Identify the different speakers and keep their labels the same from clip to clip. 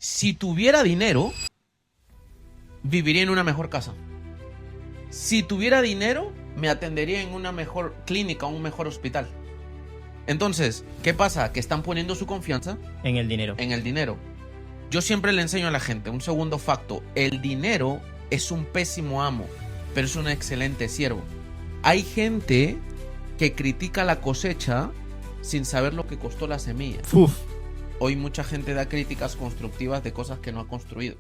Speaker 1: Si tuviera dinero, viviría en una mejor casa. Si tuviera dinero, me atendería en una mejor clínica, un mejor hospital. Entonces, ¿qué pasa? Que están poniendo su confianza
Speaker 2: En el dinero.
Speaker 1: en el dinero. Yo siempre le enseño a la gente un segundo facto. El dinero es un pésimo amo, pero es un excelente siervo. Hay gente que critica la cosecha sin saber lo que costó la semilla.
Speaker 2: Uf.
Speaker 1: Hoy mucha gente da críticas constructivas de cosas que no ha construido.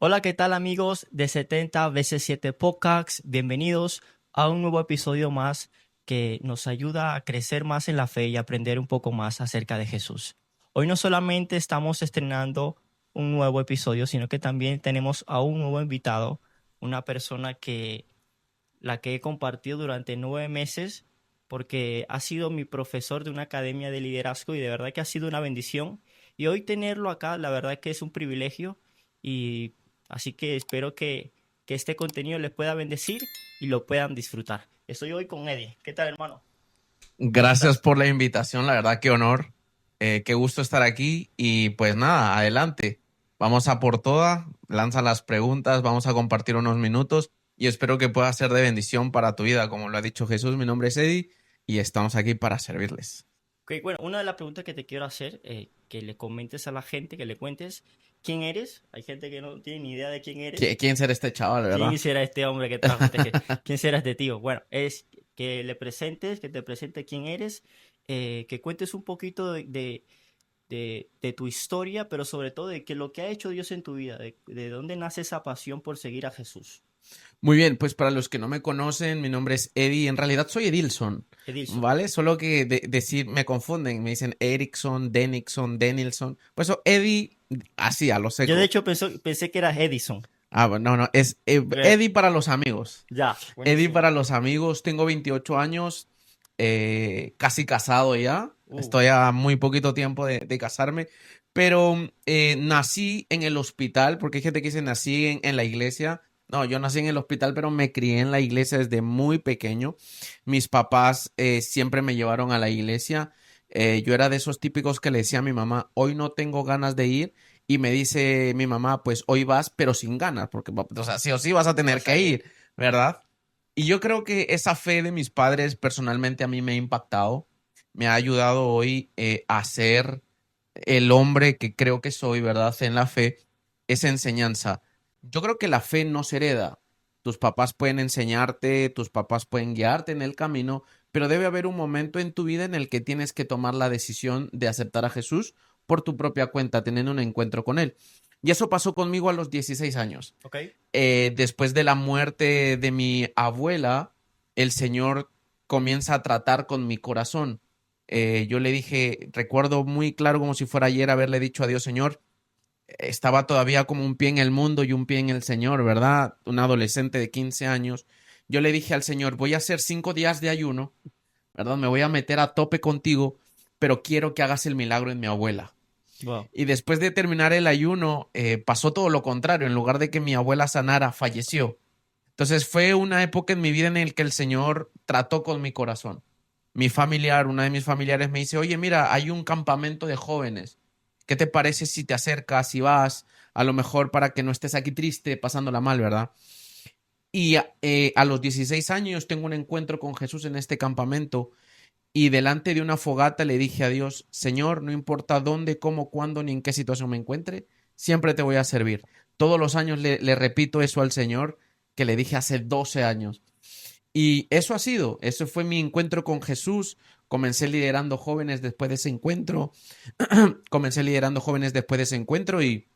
Speaker 2: Hola, ¿qué tal amigos de 70 veces 7 Podcasts? Bienvenidos a un nuevo episodio más que nos ayuda a crecer más en la fe y aprender un poco más acerca de Jesús. Hoy no solamente estamos estrenando un nuevo episodio, sino que también tenemos a un nuevo invitado, una persona la que he compartido durante 9 meses porque ha sido mi profesor de una academia de liderazgo y de verdad que ha sido una bendición. Y hoy tenerlo acá, la verdad que es un privilegio y así que espero que este contenido les pueda bendecir y lo puedan disfrutar. Estoy hoy con Eddie. ¿Qué tal, hermano? ¿Cómo
Speaker 1: Gracias
Speaker 2: estás?
Speaker 1: por la invitación, la verdad, qué honor. Qué gusto estar aquí. Y pues nada, adelante. Vamos a por toda. Lanza las preguntas, vamos a compartir unos minutos y espero que pueda ser de bendición para tu vida. Como lo ha dicho Jesús, mi nombre es Eddie y estamos aquí para servirles.
Speaker 2: Ok, bueno, una de las preguntas que te quiero hacer, que le comentes a la gente, que le cuentes quién eres. Hay gente que no tiene ni idea de quién eres.
Speaker 1: ¿Quién será este chaval,
Speaker 2: ¿Quién
Speaker 1: verdad?
Speaker 2: será este hombre que trajo quién será este tío? Bueno, es que le presentes, que te presente quién eres, que cuentes un poquito de tu historia, pero sobre todo de que lo que ha hecho Dios en tu vida, de dónde nace esa pasión por seguir a Jesús.
Speaker 1: Muy bien, pues para los que no me conocen, mi nombre es Eddie. En realidad soy Edilson,
Speaker 2: Edilson.
Speaker 1: ¿vale? Solo que decir me confunden, me dicen Erickson, Denixon, Denilson. Pues Eddie, así a lo
Speaker 2: Yo de
Speaker 1: seco.
Speaker 2: hecho pensé que eras Edison.
Speaker 1: Ah, bueno, no, no, es
Speaker 2: Eh,
Speaker 1: Eddie para los amigos.
Speaker 2: ya,
Speaker 1: Eddie
Speaker 2: buenísimo.
Speaker 1: para los amigos, tengo 28 años, casi casado ya.
Speaker 2: Uh,
Speaker 1: Estoy a muy poquito tiempo de casarme, pero nací en el hospital, porque hay gente que dice nací en la iglesia. No, yo nací en el hospital, pero me crié en la iglesia desde muy pequeño. Mis papás siempre me llevaron a la iglesia. Yo era de esos típicos que le decía a mi mamá, hoy no tengo ganas de ir. Y me dice mi mamá, pues hoy vas, pero sin ganas, porque, o sea, sí o sí vas a tener
Speaker 2: vas a
Speaker 1: que
Speaker 2: ir.
Speaker 1: ir, ¿verdad? Y yo creo que esa fe de mis padres personalmente a mí me ha impactado, me ha ayudado hoy a ser el hombre que creo que soy, ¿verdad? En la fe, esa enseñanza. Yo creo que la fe no se hereda. Tus papás pueden enseñarte, tus papás pueden guiarte en el camino, pero debe haber un momento en tu vida en el que tienes que tomar la decisión de aceptar a Jesús por tu propia cuenta, teniendo un encuentro con Él. Y eso pasó conmigo a los 16 años.
Speaker 2: ¿Ok?
Speaker 1: Después de la muerte de mi abuela, el Señor comienza a tratar con mi corazón. Yo le dije, recuerdo muy claro como si fuera ayer haberle dicho a Dios, Señor, estaba todavía como un pie en el mundo y un pie en el Señor, ¿verdad? Un adolescente de 15 años. Yo le dije al Señor, voy a hacer 5 días de ayuno, ¿verdad? Me voy a meter a tope contigo, pero quiero que hagas el milagro en mi abuela.
Speaker 2: Wow.
Speaker 1: Y después de terminar el ayuno, pasó todo lo contrario. En lugar de que mi abuela sanara, falleció. Entonces fue una época en mi vida en la que el Señor trató con mi corazón. Mi familiar, una de mis familiares me dice, oye, mira, hay un campamento de jóvenes. ¿Qué te parece si te acercas y vas? A lo mejor para que no estés aquí triste, pasándola mal, ¿verdad? Y a los 16 años tengo un encuentro con Jesús en este campamento y delante de una fogata le dije a Dios, Señor, no importa dónde, cómo, cuándo, ni en qué situación me encuentre, siempre te voy a servir. Todos los años le repito eso al Señor que le dije hace 12 años. Y eso ha sido, eso fue mi encuentro con Jesús. Comencé liderando jóvenes después de ese encuentro. Comencé liderando jóvenes después de ese encuentro y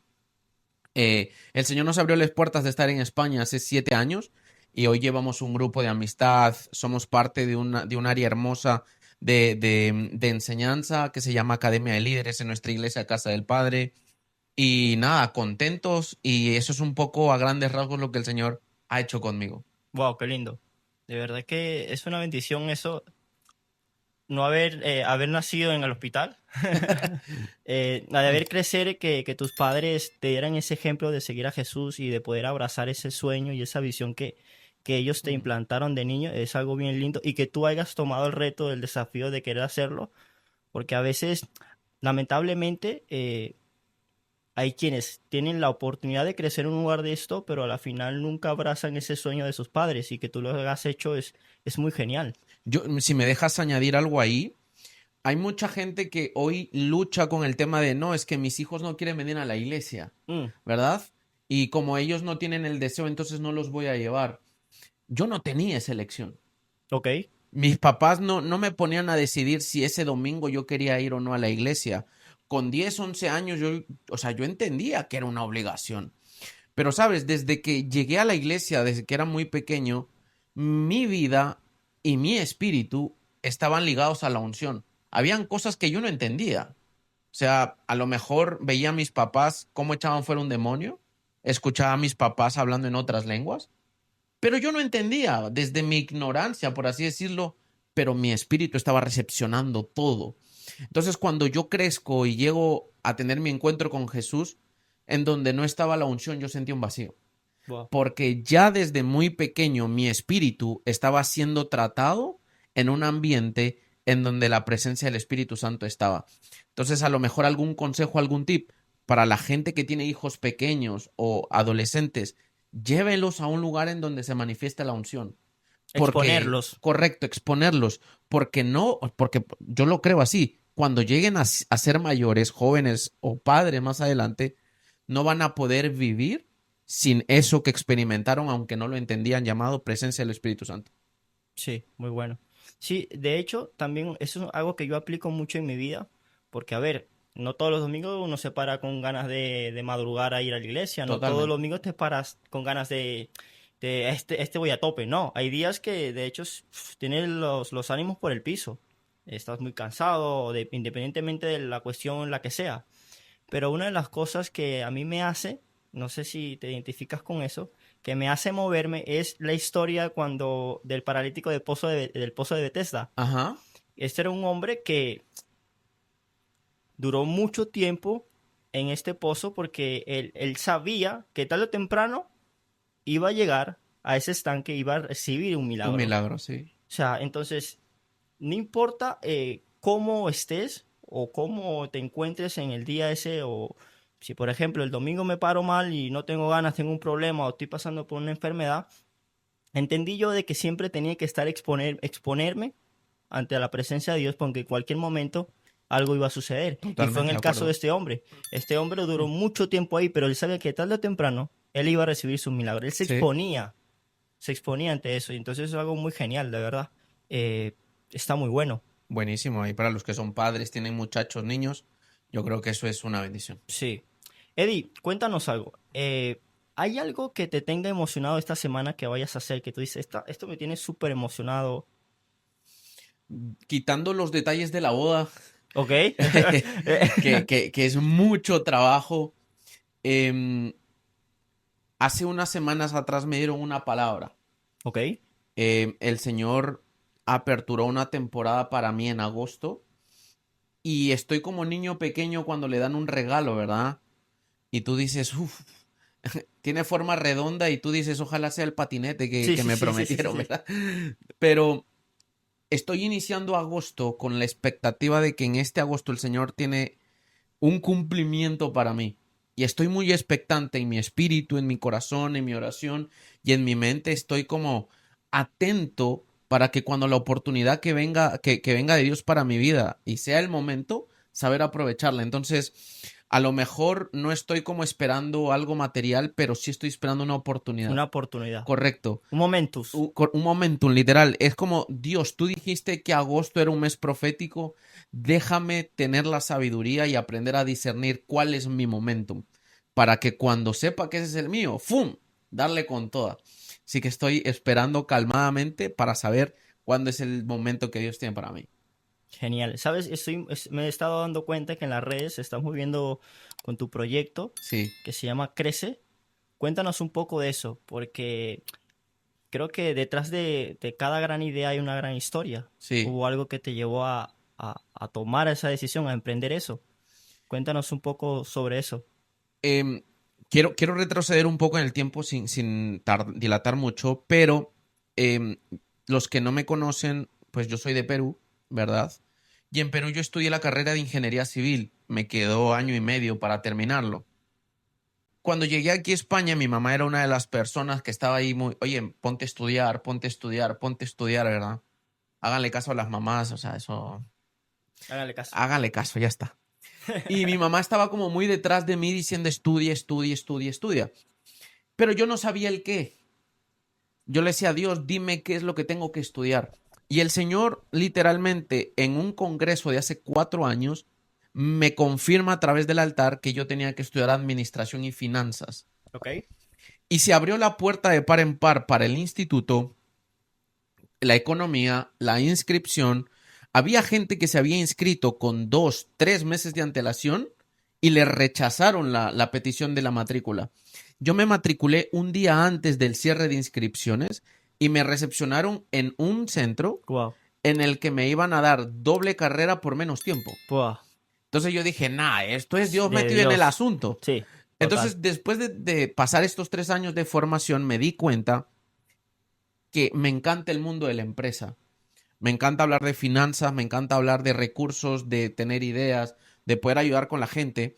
Speaker 1: el Señor nos abrió las puertas de estar en España hace 7 años y hoy llevamos un grupo de amistad, somos parte de un área hermosa de enseñanza que se llama Academia de Líderes en nuestra iglesia Casa del Padre. Y nada, contentos y eso es un poco a grandes rasgos lo que el Señor ha hecho conmigo.
Speaker 2: Wow, qué lindo. De verdad que es una bendición eso. no haber nacido en el hospital, la de haber crecer, que tus padres te dieran ese ejemplo de seguir a Jesús y de poder abrazar ese sueño y esa visión que ellos te
Speaker 1: Mm.
Speaker 2: implantaron de niño, es algo bien lindo y que tú hayas tomado el reto, el desafío de querer hacerlo, porque a veces, lamentablemente, hay quienes tienen la oportunidad de crecer en un lugar de esto, pero a la final nunca abrazan ese sueño de sus padres y que tú lo hayas hecho es muy genial.
Speaker 1: Yo, si me dejas añadir algo ahí, hay mucha gente que hoy lucha con el tema de, no, es que mis hijos no quieren venir a la iglesia,
Speaker 2: Mm,
Speaker 1: ¿verdad? Y como ellos no tienen el deseo, entonces no los voy a llevar. Yo no tenía esa elección.
Speaker 2: ok,
Speaker 1: Mis papás no me ponían a decidir si ese domingo yo quería ir o no a la iglesia. Con 10 11 años yo, o sea, yo entendía que era una obligación. Pero sabes, desde que llegué a la iglesia, desde que era muy pequeño, mi vida y mi espíritu estaban ligados a la unción. Habían cosas que yo no entendía. O sea, a lo mejor veía a mis papás cómo echaban fuera un demonio, escuchaba a mis papás hablando en otras lenguas, pero yo no entendía desde mi ignorancia, por así decirlo, pero mi espíritu estaba recepcionando todo. Entonces, cuando yo crezco y llego a tener mi encuentro con Jesús, en donde no estaba la unción, yo sentí un vacío.
Speaker 2: wow,
Speaker 1: Porque ya desde muy pequeño mi espíritu estaba siendo tratado en un ambiente en donde la presencia del Espíritu Santo estaba. Entonces, a lo mejor algún consejo, algún tip para la gente que tiene hijos pequeños o adolescentes, llévelos a un lugar en donde se manifieste la unción. Porque,
Speaker 2: exponerlos.
Speaker 1: correcto, exponerlos, porque no, porque yo lo creo así, cuando lleguen a ser mayores, jóvenes o padres más adelante, no van a poder vivir sin eso que experimentaron, aunque no lo entendían, llamado presencia del Espíritu Santo.
Speaker 2: Sí, muy bueno. Sí, de hecho, también eso es algo que yo aplico mucho en mi vida, porque a ver, no todos los domingos uno se para con ganas de madrugar a ir a la iglesia, no todos los
Speaker 1: Totalmente.
Speaker 2: domingos te paras con ganas de este voy a tope, no, hay días que de hecho tienes los ánimos por el piso, estás muy cansado, independientemente de la cuestión en la que sea, pero una de las cosas que a mí me hace, no sé si te identificas con eso, que me hace moverme es la historia cuando del paralítico del pozo de Bethesda.
Speaker 1: Ajá.
Speaker 2: Este era un hombre que duró mucho tiempo en este pozo porque él sabía que tarde o temprano iba a llegar a ese estanque, iba a recibir un
Speaker 1: Un
Speaker 2: milagro.
Speaker 1: milagro, sí.
Speaker 2: O sea, entonces, no importa cómo estés o cómo te encuentres en el día ese, o si por ejemplo el domingo me paro mal y no tengo ganas, tengo un problema o estoy pasando por una enfermedad, entendí yo de que siempre tenía que estar exponerme ante la presencia de Dios porque en cualquier momento algo iba a suceder. Y fue en
Speaker 1: Totalmente de
Speaker 2: el caso de
Speaker 1: acuerdo.
Speaker 2: este hombre. Este hombre duró mucho tiempo ahí, pero él sabía que tarde o temprano él iba a recibir su milagro. Él
Speaker 1: Sí.
Speaker 2: se exponía ante eso. Y entonces es algo muy genial, de verdad. Está muy bueno.
Speaker 1: Buenísimo. Y para los que son padres, tienen muchachos, niños, yo creo que eso es una bendición.
Speaker 2: Sí. Eddie, cuéntanos algo. ¿Hay algo que te tenga emocionado esta semana que vayas a hacer? Que tú dices, esto me tiene súper emocionado.
Speaker 1: Quitando los detalles de la boda,
Speaker 2: ¿Ok?
Speaker 1: que es mucho trabajo. em, Hace unas semanas atrás me dieron una palabra.
Speaker 2: ¿Ok?
Speaker 1: El Señor aperturó una temporada para mí en agosto y estoy como niño pequeño cuando le dan un regalo, ¿verdad? Y tú dices, uff, tiene forma redonda y tú dices, ojalá sea el patinete
Speaker 2: Sí,
Speaker 1: que
Speaker 2: sí,
Speaker 1: me
Speaker 2: sí, sí, sí, sí,
Speaker 1: prometieron,
Speaker 2: sí.
Speaker 1: ¿verdad? Pero estoy iniciando agosto con la expectativa de que en este agosto el Señor tiene un cumplimiento para mí. Y estoy muy expectante en mi espíritu, en mi corazón, en mi oración y en mi mente. Estoy como atento para que cuando la oportunidad que venga de Dios para mi vida y sea el momento, saber aprovecharla. Entonces, a lo mejor no estoy como esperando algo material, pero sí estoy esperando una oportunidad.
Speaker 2: Una oportunidad.
Speaker 1: Correcto.
Speaker 2: Un momentus.
Speaker 1: Un momento, literal. Es como, Dios, tú dijiste que agosto era un mes profético. Déjame tener la sabiduría y aprender a discernir cuál es mi momentum. Para que cuando sepa que ese es el mío, ¡fum! Darle con toda. Así que estoy esperando calmadamente para saber cuándo es el momento que Dios tiene para mí.
Speaker 2: Genial. ¿Sabes? Me he estado dando cuenta que en las redes se están moviendo con tu proyecto
Speaker 1: Sí.
Speaker 2: que se llama Crece. Cuéntanos un poco de eso, porque creo que detrás de cada gran idea hay una gran historia.
Speaker 1: Sí.
Speaker 2: Hubo algo que te llevó a tomar esa decisión, a emprender eso. Cuéntanos un poco sobre eso.
Speaker 1: Em, quiero retroceder un poco en el tiempo sin dilatar mucho, pero em, los que no me conocen, pues yo soy de Perú, ¿verdad? Y en Perú yo estudié la carrera de ingeniería civil. Me quedó año y medio para terminarlo. Cuando llegué aquí a España, mi mamá era una de las personas que estaba ahí muy, oye, ponte a estudiar, ponte a estudiar, ponte a estudiar, ¿verdad? Háganle caso a las mamás, o sea, eso,
Speaker 2: Hágale caso.
Speaker 1: háganle caso, ya está. Y mi mamá estaba como muy detrás de mí diciendo estudia, estudia, estudia, estudia. Pero yo no sabía el qué. Yo le decía a Dios, dime qué es lo que tengo que estudiar. Y el Señor, literalmente, en un congreso de hace 4 años, me confirma a través del altar que yo tenía que estudiar administración y finanzas.
Speaker 2: Ok.
Speaker 1: Y se abrió la puerta de par en par para el instituto, la economía, la inscripción. Había gente que se había inscrito con 2, 3 meses de antelación y le rechazaron la petición de la matrícula. Yo me matriculé un día antes del cierre de inscripciones y me recepcionaron en un centro
Speaker 2: Wow.
Speaker 1: en el que me iban a dar doble carrera por menos tiempo.
Speaker 2: Wow.
Speaker 1: Entonces yo dije, nah, esto es Dios
Speaker 2: De
Speaker 1: metido en el
Speaker 2: Dios.
Speaker 1: asunto.
Speaker 2: Sí, total.
Speaker 1: Entonces, después de pasar estos 3 años de formación, me di cuenta que me encanta el mundo de la empresa. Me encanta hablar de finanzas, me encanta hablar de recursos, de tener ideas, de poder ayudar con la gente.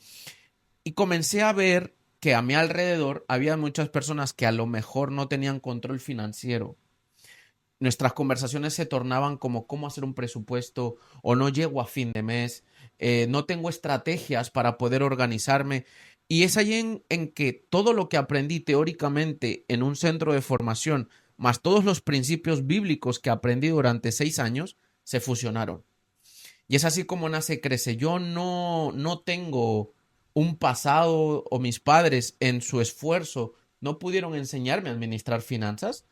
Speaker 1: Y comencé a ver que a mi alrededor había muchas personas que a lo mejor no tenían control financiero. Nuestras conversaciones se tornaban como cómo hacer un presupuesto o no llego a fin de mes, no tengo estrategias para poder organizarme. Y es ahí en que todo lo que aprendí teóricamente en un centro de formación, más todos los principios bíblicos que aprendí durante 6 años, se fusionaron. Y es así como nace Crece. Yo no tengo un pasado o mis padres en su esfuerzo no pudieron enseñarme a administrar finanzas,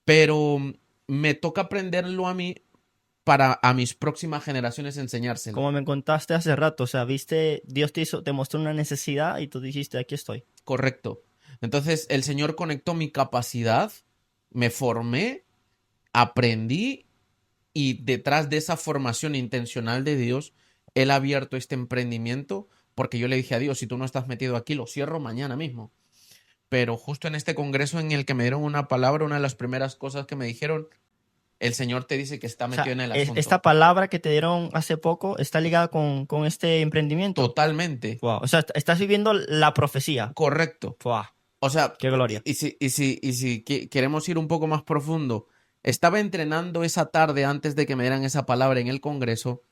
Speaker 1: pero me toca aprenderlo a mí para a mis próximas generaciones enseñárselo.
Speaker 2: Como me contaste hace rato, o sea, viste, Dios te mostró una necesidad y tú dijiste, aquí estoy.
Speaker 1: Correcto. Entonces el Señor conectó mi capacidad, me formé, aprendí y detrás de esa formación intencional de Dios, Él ha abierto este emprendimiento porque yo le dije a Dios, si tú no estás metido aquí, lo cierro mañana mismo. Pero justo en este congreso en el que me dieron una palabra, una de las primeras cosas que me dijeron, el Señor te dice que está
Speaker 2: O
Speaker 1: metido
Speaker 2: sea,
Speaker 1: en el
Speaker 2: esta
Speaker 1: asunto.
Speaker 2: palabra que te dieron hace poco está ligada con este emprendimiento.
Speaker 1: Totalmente.
Speaker 2: Wow. O sea, estás viviendo la profecía.
Speaker 1: Correcto.
Speaker 2: Wow.
Speaker 1: O sea,
Speaker 2: Qué gloria.
Speaker 1: y si queremos ir un poco más profundo, estaba entrenando esa tarde antes de que me dieran esa palabra en el Congreso,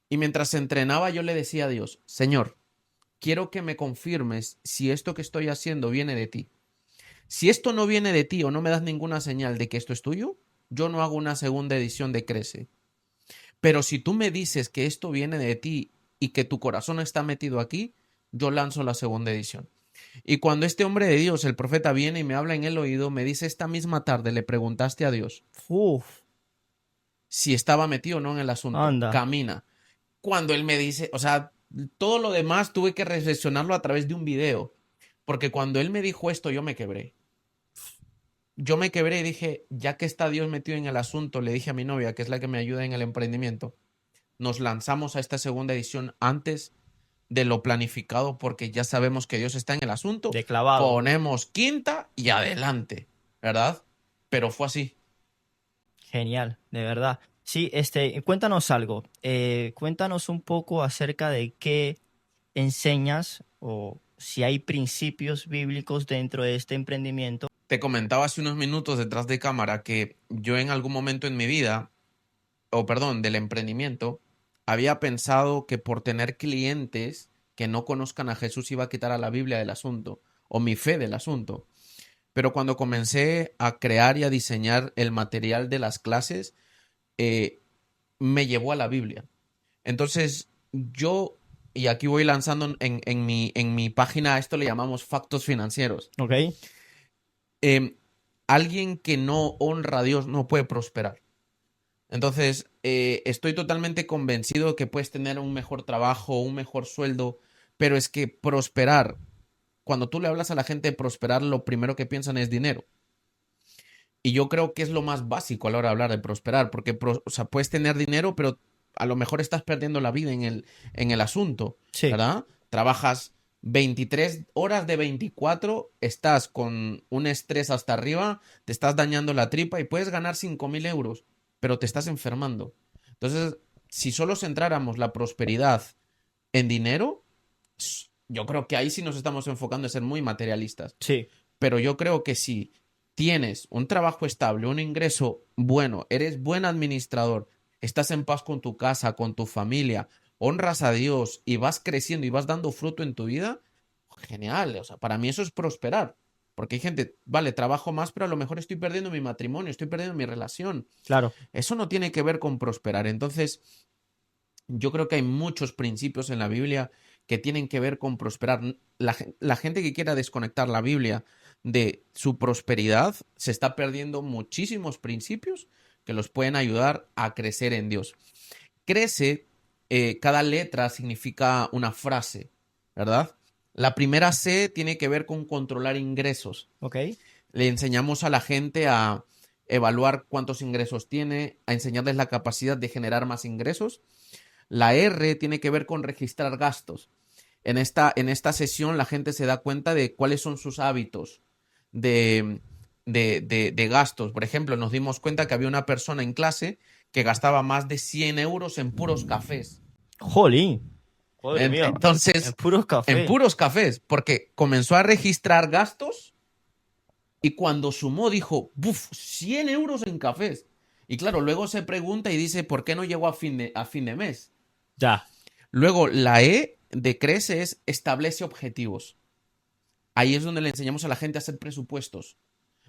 Speaker 1: y mientras entrenaba yo le decía a Dios, Señor, quiero que me confirmes si esto que estoy haciendo viene de ti. Si esto no viene de ti o no me das ninguna señal de que esto es tuyo, yo no hago una segunda edición de Crece. Pero si tú me dices que esto viene de ti y que tu corazón está metido aquí, yo lanzo la segunda edición. Y cuando este hombre de Dios, el profeta, viene y me habla en el oído, me dice, esta misma tarde le preguntaste a Dios
Speaker 2: Uf,
Speaker 1: si estaba metido o no en el asunto.
Speaker 2: anda.
Speaker 1: Camina. Cuando él me dice, o sea, todo lo demás tuve que reflexionarlo a través de un video. Porque cuando él me dijo esto, yo me quebré. Yo me quebré y dije, ya que está Dios metido en el asunto, le dije a mi novia, que es la que me ayuda en el emprendimiento, nos lanzamos a esta segunda edición antes de lo planificado porque ya sabemos que Dios está en el asunto.
Speaker 2: De clavado.
Speaker 1: Ponemos quinta y adelante, ¿verdad? Pero fue así.
Speaker 2: Genial, de verdad. Sí, cuéntanos algo. Cuéntanos un poco acerca de qué enseñas o si hay principios bíblicos dentro de este emprendimiento.
Speaker 1: Te comentaba hace unos minutos detrás de cámara que yo en algún momento en mi vida, o perdón, del emprendimiento, había pensado que por tener clientes que no conozcan a Jesús iba a quitar a la Biblia del asunto o mi fe del asunto. Pero cuando comencé a crear y a diseñar el material de las clases, eh, me llevó a la Biblia. Entonces, yo, y aquí voy lanzando en mi página, a esto le llamamos factos financieros.
Speaker 2: ¿Ok?
Speaker 1: Eh, Alguien que no honra a Dios no puede prosperar. Entonces, estoy totalmente convencido que puedes tener un mejor trabajo, un mejor sueldo, pero es que prosperar, cuando tú le hablas a la gente de prosperar, lo primero que piensan es dinero. Y yo creo que es lo más básico a la hora de hablar de prosperar, porque o sea, puedes tener dinero, pero a lo mejor estás perdiendo la vida en el asunto,
Speaker 2: Sí,
Speaker 1: ¿verdad? Trabajas 23 horas de 24, estás con un estrés hasta arriba, te estás dañando la tripa y puedes ganar 5.000 euros, pero te estás enfermando. Entonces, si solo centráramos la prosperidad en dinero, yo creo que ahí sí nos estamos enfocando en ser muy materialistas.
Speaker 2: sí,
Speaker 1: Pero yo creo que si tienes un trabajo estable, un ingreso bueno, eres buen administrador, estás en paz con tu casa, con tu familia, honras a Dios y vas creciendo y vas dando fruto en tu vida, genial. O sea, para mí eso es prosperar. Porque hay gente, vale, trabajo más, pero a lo mejor estoy perdiendo mi matrimonio, estoy perdiendo mi relación.
Speaker 2: claro.
Speaker 1: Eso no tiene que ver con prosperar. Entonces, yo creo que hay muchos principios en la Biblia que tienen que ver con prosperar. La gente que quiera desconectar la Biblia de su prosperidad se está perdiendo muchísimos principios que los pueden ayudar a crecer en Dios. Crece, cada letra significa una frase, ¿verdad? La primera C tiene que ver con controlar ingresos.
Speaker 2: Ok.
Speaker 1: Le enseñamos a la gente a evaluar cuántos ingresos tiene, a enseñarles la capacidad de generar más ingresos. La R tiene que ver con registrar gastos. En esta sesión la gente se da cuenta de cuáles son sus hábitos de, de gastos. Por ejemplo, nos dimos cuenta que había una persona en clase que gastaba más de 100 euros en puros cafés.
Speaker 2: Jolín. Madre mía. En
Speaker 1: Entonces,
Speaker 2: puros
Speaker 1: en
Speaker 2: cafés.
Speaker 1: puros cafés, porque comenzó a registrar gastos y cuando sumó dijo, ¡buf! 100 euros en cafés. Y claro, luego se pregunta y dice, ¿por qué no llegó a fin de mes?
Speaker 2: Ya.
Speaker 1: Luego, la E de crece es establece objetivos. Ahí es donde le enseñamos a la gente a hacer presupuestos,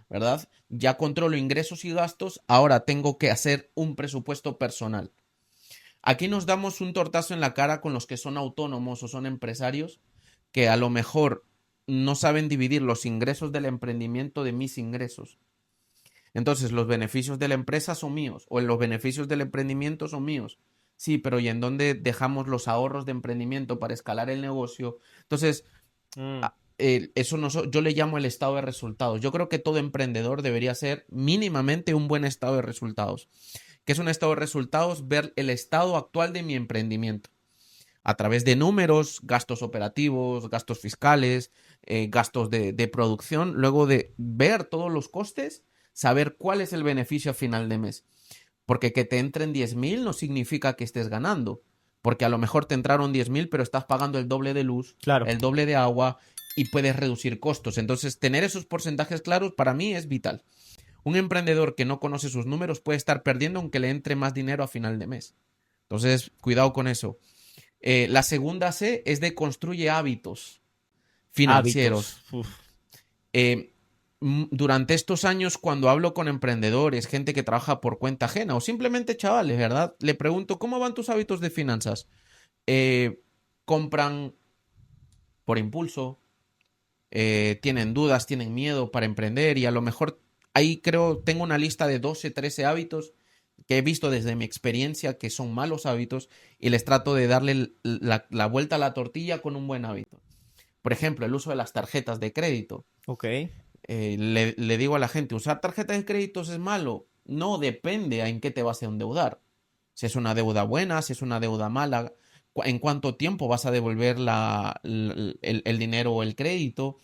Speaker 1: ¿verdad? Ya controlo ingresos y gastos, ahora tengo que hacer un presupuesto personal. Aquí nos damos un tortazo en la cara con los que son autónomos o son empresarios que a lo mejor no saben dividir los ingresos del emprendimiento de mis ingresos. Entonces, los beneficios de la empresa son míos o los beneficios del emprendimiento son míos. Sí, pero ¿y en dónde dejamos los ahorros de emprendimiento para escalar el negocio? Entonces,
Speaker 2: Mm,
Speaker 1: eso no yo le llamo el estado de resultados. Yo creo que todo emprendedor debería ser mínimamente un buen estado de resultados. ¿Qué es un estado de resultados? Ver el estado actual de mi emprendimiento a través de números, gastos operativos, gastos fiscales, gastos de producción, luego de ver todos los costes, saber cuál es el beneficio a final de mes. Porque que te entren 10.000 no significa que estés ganando, porque a lo mejor te entraron 10.000, pero estás pagando el doble de luz,
Speaker 2: claro.
Speaker 1: el doble de agua y puedes reducir costos. Entonces, tener esos porcentajes claros para mí es vital. Un emprendedor que no conoce sus números puede estar perdiendo aunque le entre más dinero a final de mes. Entonces, cuidado con eso. La segunda C es de construye hábitos
Speaker 2: Hábitos.
Speaker 1: financieros.
Speaker 2: Uf.
Speaker 1: Eh, durante estos años, cuando hablo con emprendedores, gente que trabaja por cuenta ajena o simplemente chavales, ¿verdad? Le pregunto, ¿cómo van tus hábitos de finanzas? Eh, ¿Compran por impulso? ¿Tienen dudas? ¿Tienen miedo para emprender? Y a lo mejor ahí creo, tengo una lista de 12, 13 hábitos que he visto desde mi experiencia que son malos hábitos y les trato de darle la vuelta a la tortilla con un buen hábito. Por ejemplo, el uso de las tarjetas de crédito.
Speaker 2: Ok.
Speaker 1: Le digo a la gente, ¿usar tarjetas de créditos es malo? No, depende a en qué te vas a endeudar. Si es una deuda buena, si es una deuda mala, en cuánto tiempo vas a devolver el dinero o el crédito.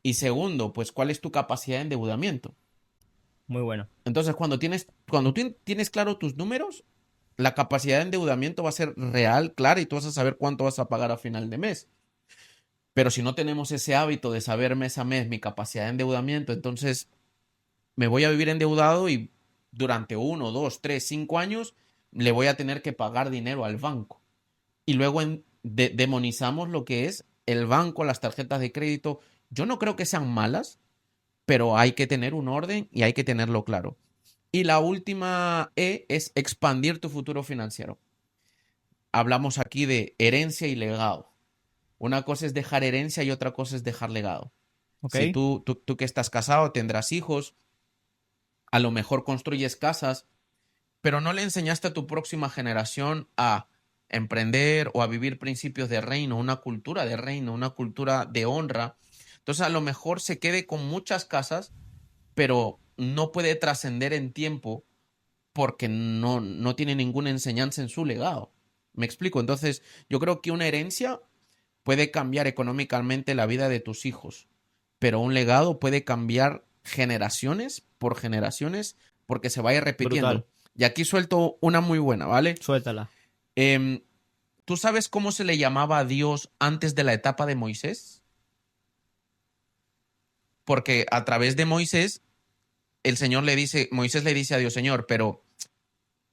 Speaker 1: Y segundo, pues cuál es tu capacidad de endeudamiento.
Speaker 2: Muy bueno.
Speaker 1: Entonces, cuando tú tienes claro tus números, la capacidad de endeudamiento va a ser real, clara, y tú vas a saber cuánto vas a pagar a final de mes. Pero si no tenemos ese hábito de saber mes a mes mi capacidad de endeudamiento, entonces me voy a vivir endeudado y durante 1, 2, 3, 5 años le voy a tener que pagar dinero al banco. Y luego demonizamos lo que es el banco, las tarjetas de crédito. Yo no creo que sean malas, pero hay que tener un orden y hay que tenerlo claro. Y la última E es expandir tu futuro financiero. Hablamos aquí de herencia y legado. Una cosa es dejar herencia y otra cosa es dejar legado.
Speaker 2: Ok.
Speaker 1: Si tú que estás casado tendrás hijos, a lo mejor construyes casas, pero no le enseñaste a tu próxima generación a emprender o a vivir principios de reino, una cultura de reino, una cultura de honra. Entonces a lo mejor se quede con muchas casas, pero no puede trascender en tiempo porque no tiene ninguna enseñanza en su legado. ¿Me explico? Entonces, yo creo que una herencia puede cambiar económicamente la vida de tus hijos, pero un legado puede cambiar generaciones por generaciones porque se vaya repitiendo.
Speaker 2: Brutal.
Speaker 1: Y aquí suelto una muy buena, ¿vale?
Speaker 2: Suéltala.
Speaker 1: Em, ¿Tú sabes cómo se le llamaba a Dios antes de la etapa de Moisés? Porque a través de Moisés, Moisés le dice a Dios, Señor, pero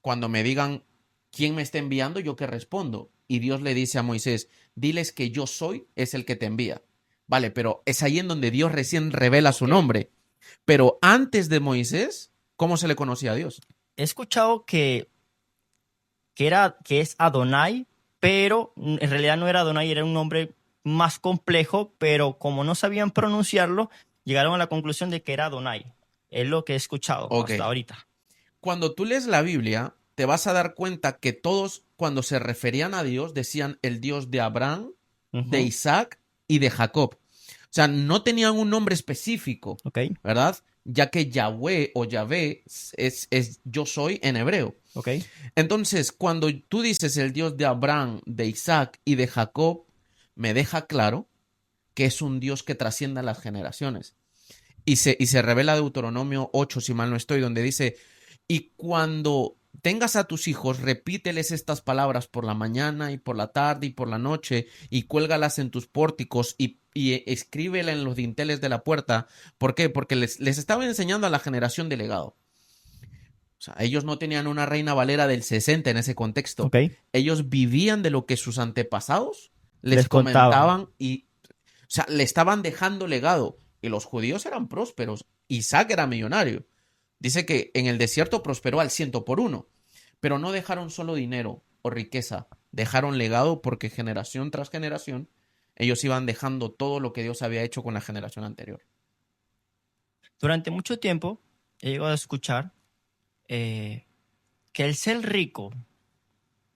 Speaker 1: cuando me digan quién me está enviando, ¿yo qué respondo? Y Dios le dice a Moisés, diles que yo soy, es el que te envía. Vale, pero es ahí en donde Dios recién revela su
Speaker 2: Ok.
Speaker 1: nombre. Pero antes de Moisés, ¿cómo se le conocía a Dios?
Speaker 2: He escuchado que es Adonai, pero en realidad no era Adonai, era un nombre más complejo, pero como no sabían pronunciarlo, llegaron a la conclusión de que era Adonai. Es lo que he escuchado
Speaker 1: Ok.
Speaker 2: hasta ahorita.
Speaker 1: Cuando tú lees la Biblia, te vas a dar cuenta que todos, cuando se referían a Dios, decían el Dios de Abraham, de
Speaker 2: Ujú.
Speaker 1: Isaac y de Jacob. O sea, no tenían un nombre específico,
Speaker 2: Ok,
Speaker 1: ¿verdad? Ya que Yahweh o Yahvé es yo soy en hebreo.
Speaker 2: ok.
Speaker 1: Entonces, cuando tú dices el Dios de Abraham, de Isaac y de Jacob, me deja claro que es un Dios que trasciende a las generaciones. Y se revela Deuteronomio 8, si mal no estoy, donde dice, y cuando tengas a tus hijos, repíteles estas palabras por la mañana y por la tarde y por la noche, y cuélgalas en tus pórticos y escríbela en los dinteles de la puerta. ¿Por qué? Porque les estaba enseñando a la generación de legado. O sea, ellos no tenían una Reina Valera del 60 en ese contexto.
Speaker 2: Ok.
Speaker 1: Ellos vivían de lo que sus antepasados les
Speaker 2: Les contaban.
Speaker 1: comentaban y, o sea, le estaban dejando legado. Y los judíos eran prósperos. Isaac era millonario. Dice que en el desierto prosperó al 100 por 1. Pero no dejaron solo dinero o riqueza. Dejaron legado porque generación tras generación ellos iban dejando todo lo que Dios había hecho con la generación anterior.
Speaker 2: Durante mucho tiempo he llegado a escuchar eh, que el ser rico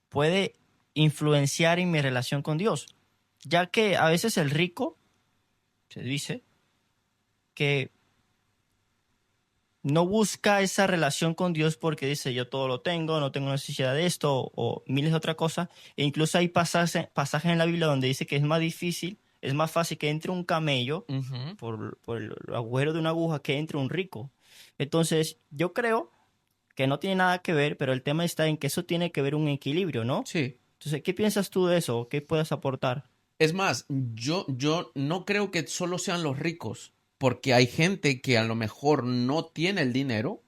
Speaker 2: puede influenciar en mi relación con Dios, ya que a veces el rico se dice que no busca esa relación con Dios porque dice yo todo lo tengo, no tengo necesidad de esto o miles de otras cosas. E incluso hay pasajes en la Biblia donde dice que es más difícil, es más fácil que entre un camello
Speaker 1: Ujú.
Speaker 2: por el agujero de una aguja que entre un rico. Entonces yo creo que no tiene nada que ver, pero el tema está en que eso tiene que ver un equilibrio, ¿no?
Speaker 1: Sí.
Speaker 2: Entonces, ¿qué piensas tú de eso? ¿Qué puedes aportar?
Speaker 1: Es más, yo no creo que solo sean los ricos, porque hay gente que a lo mejor no tiene el dinero,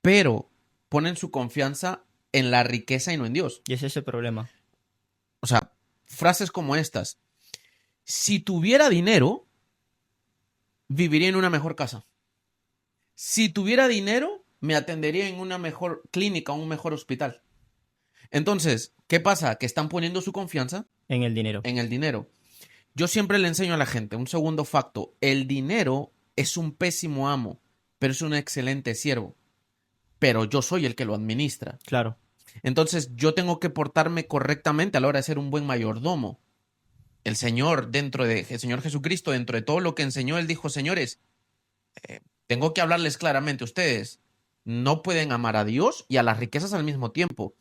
Speaker 1: pero ponen su confianza en la riqueza y no en Dios.
Speaker 2: Y ese es el problema.
Speaker 1: O sea, frases como estas. Si tuviera dinero, viviría en una mejor casa. Si tuviera dinero, me atendería en una mejor clínica, un mejor hospital. Entonces, ¿qué pasa? Que están poniendo su confianza
Speaker 2: En el dinero.
Speaker 1: en el dinero. Yo siempre le enseño a la gente un segundo facto. El dinero es un pésimo amo, pero es un excelente siervo. Pero yo soy el que lo administra.
Speaker 2: Claro.
Speaker 1: Entonces yo tengo que portarme correctamente a la hora de ser un buen mayordomo. El Señor Jesucristo, dentro de todo lo que enseñó, él dijo, señores, tengo que hablarles claramente. Ustedes no pueden amar a Dios y a las riquezas al mismo tiempo.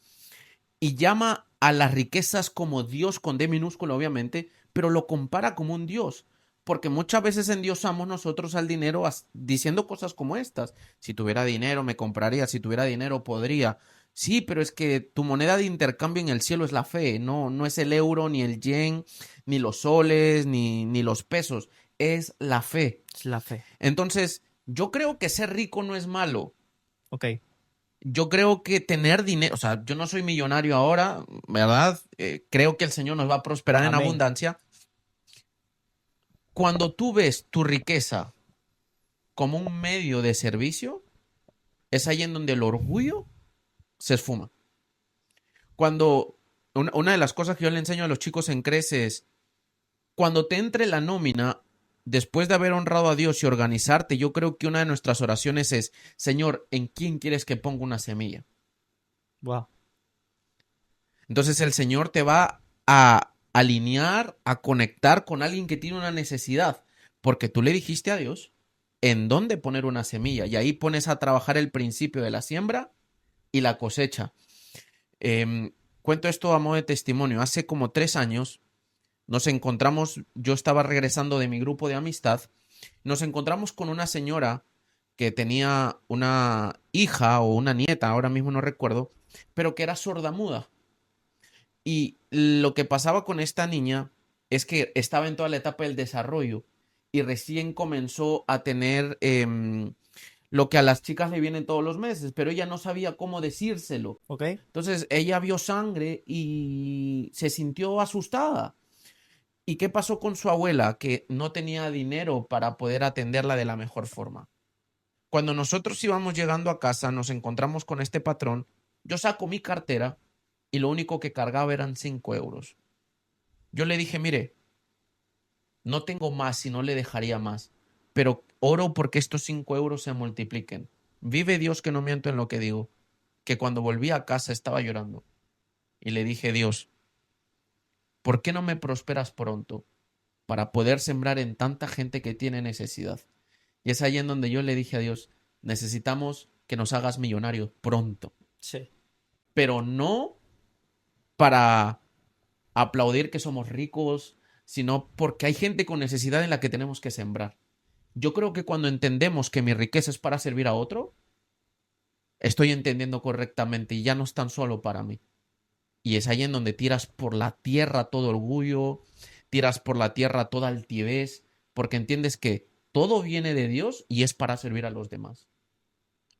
Speaker 1: Y llama a las riquezas como Dios con D minúscula, obviamente, pero lo compara como un Dios. Porque muchas veces endiosamos nosotros al dinero diciendo cosas como estas. Si tuviera dinero me compraría, si tuviera dinero podría. Sí, pero es que tu moneda de intercambio en el cielo es la fe, no es el euro, ni el yen, ni los soles, ni los pesos, es la fe.
Speaker 2: Es la fe.
Speaker 1: Entonces, yo creo que ser rico no es malo.
Speaker 2: Ok.
Speaker 1: Yo creo que tener dinero, o sea, yo no soy millonario ahora, ¿verdad? Creo que el Señor nos va a prosperar en
Speaker 2: Amén.
Speaker 1: abundancia. Cuando tú ves tu riqueza como un medio de servicio, es ahí en donde el orgullo se esfuma. Cuando una de las cosas que yo le enseño a los chicos en Crece es, cuando te entre la nómina, después de haber honrado a Dios y organizarte, yo creo que una de nuestras oraciones es, Señor, ¿en quién quieres que ponga una semilla?
Speaker 2: Wow.
Speaker 1: Entonces el Señor te va a alinear, a conectar con alguien que tiene una necesidad, porque tú le dijiste a Dios, en dónde poner una semilla. Y ahí pones a trabajar el principio de la siembra y la cosecha. Cuento esto a modo de testimonio. Hace como 3 años nos encontramos, yo estaba regresando de mi grupo de amistad, nos encontramos con una señora que tenía una hija o una nieta, ahora mismo no recuerdo, pero que era sordamuda. Y lo que pasaba con esta niña es que estaba en toda la etapa del desarrollo y recién comenzó a tener lo que a las chicas le vienen todos los meses, pero ella no sabía cómo decírselo.
Speaker 2: ¿Ok?
Speaker 1: Entonces ella vio sangre y se sintió asustada. ¿Y qué pasó con su abuela? Que no tenía dinero para poder atenderla de la mejor forma. Cuando nosotros íbamos llegando a casa, nos encontramos con este patrón. Yo saco mi cartera y lo único que cargaba eran 5 euros. Yo le dije, mire, no tengo más y no le dejaría más, pero oro porque estos 5 euros se multipliquen. Vive Dios que no miento en lo que digo, que cuando volví a casa estaba llorando. Y le dije, Dios, ¿por qué no me prosperas pronto para poder sembrar en tanta gente que tiene necesidad? Y es ahí en donde yo le dije a Dios, necesitamos que nos hagas millonarios pronto,
Speaker 2: Sí.
Speaker 1: pero no para aplaudir que somos ricos, sino porque hay gente con necesidad en la que tenemos que sembrar. Yo creo que cuando entendemos que mi riqueza es para servir a otro, estoy entendiendo correctamente y ya no es tan solo para mí. Y es ahí en donde tiras por la tierra todo orgullo, tiras por la tierra toda altivez, porque entiendes que todo viene de Dios y es para servir a los demás.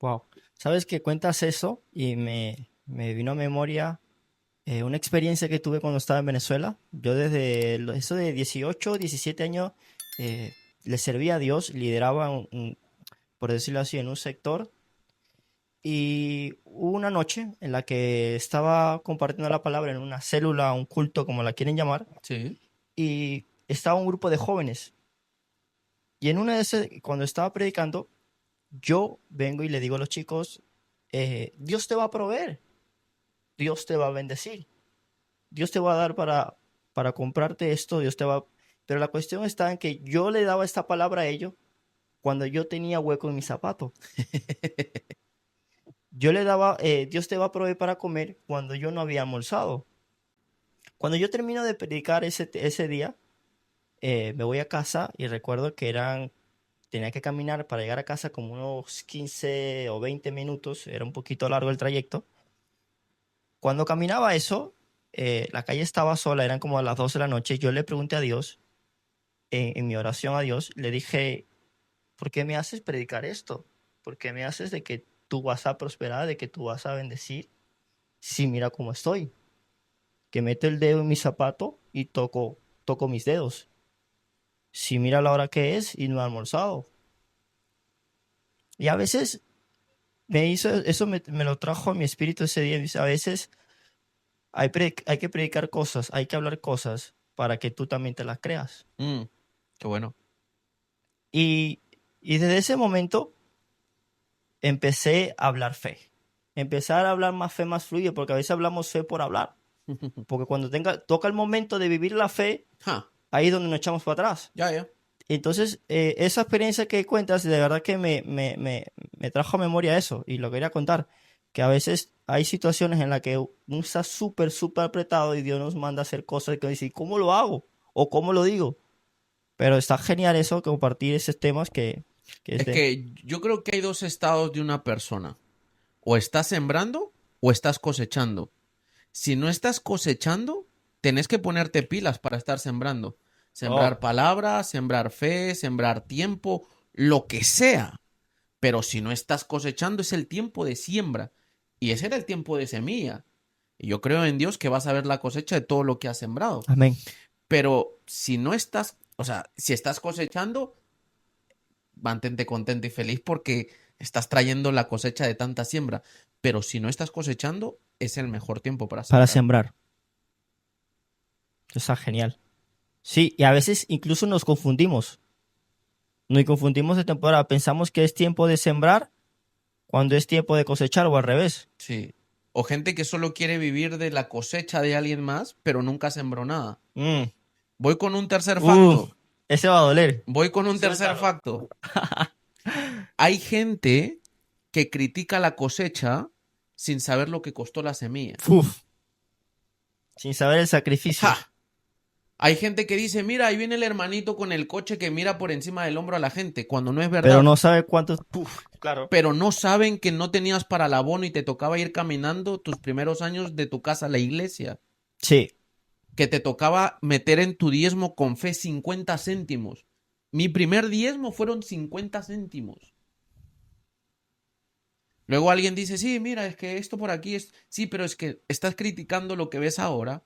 Speaker 2: Wow. ¿Sabes que cuentas eso? Y me vino a memoria una experiencia que tuve cuando estaba en Venezuela. Yo desde eso de 18, 17 años le servía a Dios, lideraba, por decirlo así, en un sector. Y hubo una noche en la que estaba compartiendo la palabra en una célula, un culto, como la quieren llamar,
Speaker 1: Sí.
Speaker 2: y estaba un grupo de jóvenes. Y en una de esas, cuando estaba predicando, yo vengo y le digo a los chicos, Dios te va a proveer, Dios te va a bendecir, Dios te va a dar para comprarte esto, Dios te va... Pero la cuestión está en que yo le daba esta palabra a ellos cuando yo tenía hueco en mi zapato. Yo le daba, Dios te va a proveer para comer cuando yo no había almorzado. Cuando yo termino de predicar ese día, me voy a casa y recuerdo que tenía que caminar para llegar a casa como unos 15 o 20 minutos, era un poquito largo el trayecto. Cuando caminaba eso, la calle estaba sola, eran como a las 12 de la noche, yo le pregunté a Dios, en mi oración a Dios, le dije, ¿por qué me haces predicar esto? ¿Por qué me haces de que tú vas a prosperar, de que tú vas a bendecir? Si mira cómo estoy, que meto el dedo en mi zapato y toco mis dedos. Si mira la hora que es y no he almorzado. Y a veces eso me lo trajo a mi espíritu ese día. Dice, a veces hay que predicar cosas, hay que hablar cosas para que tú también te las creas.
Speaker 1: Qué bueno.
Speaker 2: Y, y desde ese momento empecé a hablar fe. Empezar a hablar más fe, más fluido, porque a veces hablamos fe por hablar. Porque cuando toca el momento de vivir la fe,
Speaker 1: Ja,
Speaker 2: ahí es donde nos echamos para atrás.
Speaker 1: ya.
Speaker 2: Entonces, esa experiencia que cuentas, de verdad que me trajo a memoria eso y lo quería contar, que a veces hay situaciones en las que uno está súper, súper apretado y Dios nos manda a hacer cosas que dice, ¿cómo lo hago? ¿O cómo lo digo? Pero está genial eso, compartir esos temas que
Speaker 1: Es que yo creo que hay dos estados de una persona. O estás sembrando o estás cosechando. Si no estás cosechando, tenés que ponerte pilas para estar sembrando. Sembrar
Speaker 2: Oh,
Speaker 1: palabras, sembrar fe, sembrar tiempo, lo que sea. Pero si no estás cosechando, es el tiempo de siembra. Y ese era el tiempo de semilla. Y yo creo en Dios que vas a ver la cosecha de todo lo que has sembrado.
Speaker 2: amén.
Speaker 1: Pero si no estás, o sea, si estás cosechando, mantente contento y feliz porque estás trayendo la cosecha de tanta siembra. Pero si no estás cosechando, es el mejor tiempo para
Speaker 2: Para
Speaker 1: sembrar.
Speaker 2: sembrar. Está genial. Sí, y a veces incluso nos confundimos. Nos confundimos de temporada. Pensamos que es tiempo de sembrar cuando es tiempo de cosechar o al revés.
Speaker 1: Sí. O gente que solo quiere vivir de la cosecha de alguien más, pero nunca sembró nada.
Speaker 2: Mm.
Speaker 1: Voy con un tercer facto.
Speaker 2: Ese va a doler.
Speaker 1: Voy con un tercer
Speaker 2: Suéltalo.
Speaker 1: facto. Hay gente que critica la cosecha sin saber lo que costó la semilla.
Speaker 2: Uf, sin saber el sacrificio.
Speaker 1: ¡Ja! Hay gente que dice, mira, ahí viene el hermanito con el coche que mira por encima del hombro a la gente, cuando no es
Speaker 2: Pero
Speaker 1: verdad.
Speaker 2: no sabe cuántos. Uf, claro.
Speaker 1: Pero no saben que no tenías para el abono y te tocaba ir caminando tus primeros años de tu casa a la iglesia.
Speaker 2: Sí,
Speaker 1: Que te tocaba meter en tu diezmo con fe 50 céntimos. Mi primer diezmo fueron 50 céntimos. Luego alguien dice, sí, mira, es que esto por aquí es... Sí, pero es que estás criticando lo que ves ahora,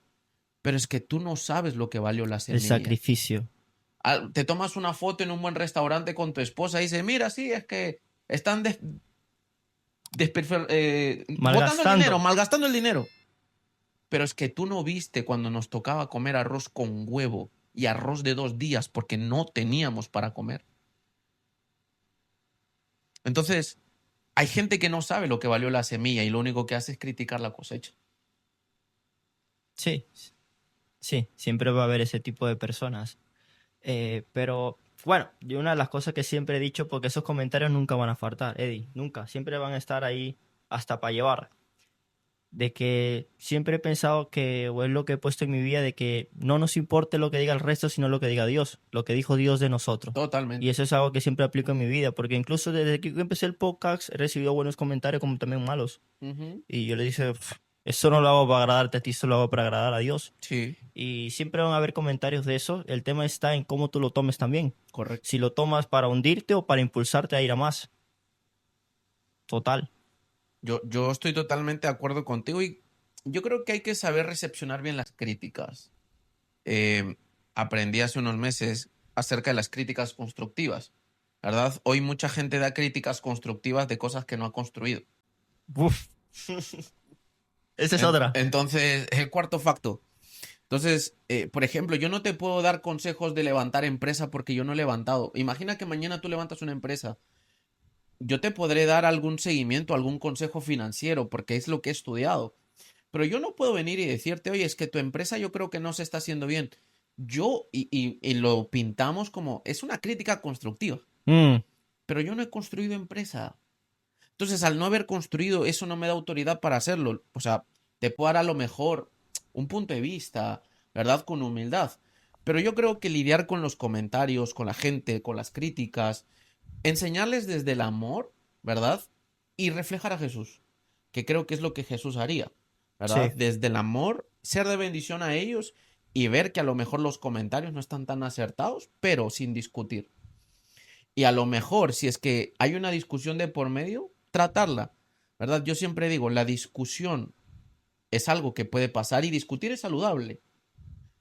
Speaker 1: pero es que tú no sabes lo que valió la
Speaker 2: el
Speaker 1: semilla.
Speaker 2: sacrificio.
Speaker 1: Te tomas una foto en un buen restaurante con tu esposa y dices, mira, sí, es que están botando el dinero,
Speaker 2: Malgastando.
Speaker 1: malgastando el dinero. Pero es que tú no viste cuando nos tocaba comer arroz con huevo y arroz de 2 días porque no teníamos para comer. Entonces, hay gente que no sabe lo que valió la semilla y lo único que hace es criticar la cosecha.
Speaker 2: Sí, sí, siempre va a haber ese tipo de personas. Pero bueno, y una de las cosas que siempre he dicho, porque esos comentarios nunca van a faltar, Eddie, nunca, siempre van a estar ahí hasta para llevar. De que siempre he pensado que, o es lo que he puesto en mi vida, de que no nos importe lo que diga el resto, sino lo que diga Dios, lo que dijo Dios de nosotros. Y
Speaker 1: Totalmente.
Speaker 2: eso es algo que siempre aplico en mi vida, porque incluso desde que yo empecé el podcast he recibido buenos comentarios como también malos.
Speaker 1: Ujú.
Speaker 2: Y yo le dije, eso no lo hago para agradarte a ti, eso lo hago para agradar a Dios.
Speaker 1: Sí,
Speaker 2: Y siempre van a haber comentarios de eso. El tema está en cómo tú lo tomes también.
Speaker 1: correcto.
Speaker 2: Si lo tomas para hundirte o para impulsarte a ir a más. Total.
Speaker 1: Yo estoy totalmente de acuerdo contigo y yo creo que hay que saber recepcionar bien las críticas. Eh, Aprendí hace unos meses acerca de las críticas constructivas, ¿verdad? Hoy mucha gente da críticas constructivas de cosas que no ha construido.
Speaker 2: Uf. Esa es otra.
Speaker 1: Entonces, es el cuarto facto. Entonces, por ejemplo, yo no te puedo dar consejos de levantar empresa porque yo no he levantado. Imagina que mañana tú levantas una empresa. Yo te podré dar algún seguimiento, algún consejo financiero porque es lo que he estudiado. Pero yo no puedo venir y decirte, oye, es que tu empresa yo creo que no se está haciendo bien. Y lo pintamos como, es una crítica constructiva,
Speaker 2: Mm,
Speaker 1: pero yo no he construido empresa. Entonces, al no haber construido, eso no me da autoridad para hacerlo. O sea, te puedo dar a lo mejor un punto de vista, ¿verdad? Con humildad. Pero yo creo que lidiar con los comentarios, con la gente, con las críticas, enseñarles desde el amor, ¿verdad? Y reflejar a Jesús, que creo que es lo que Jesús haría, ¿verdad?
Speaker 2: sí.
Speaker 1: Desde el amor, ser de bendición a ellos y ver que a lo mejor los comentarios no están tan acertados, pero sin discutir. Y a lo mejor, si es que hay una discusión de por medio, tratarla, ¿verdad? Yo siempre digo, la discusión es algo que puede pasar y discutir es saludable.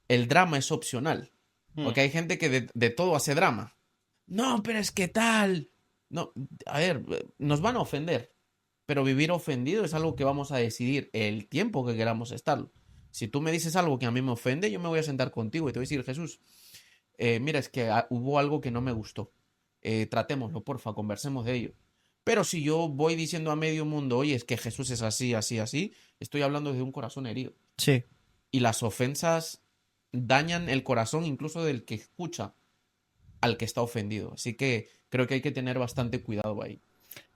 Speaker 1: El drama es opcional,
Speaker 2: Mm.
Speaker 1: porque hay gente que de todo hace drama. No, pero es que tal. No, a ver, nos van a ofender, pero vivir ofendido es algo que vamos a decidir el tiempo que queramos estarlo. Si tú me dices algo que a mí me ofende, yo me voy a sentar contigo y te voy a decir, Jesús, mira, es que hubo algo que no me gustó. Tratémoslo, porfa, conversemos de ello. Pero si yo voy diciendo a medio mundo, oye, es que Jesús es así, así, así, estoy hablando desde un corazón herido.
Speaker 2: Sí.
Speaker 1: Y las ofensas dañan el corazón incluso del que escucha al que está ofendido. Así que creo que hay que tener bastante cuidado ahí.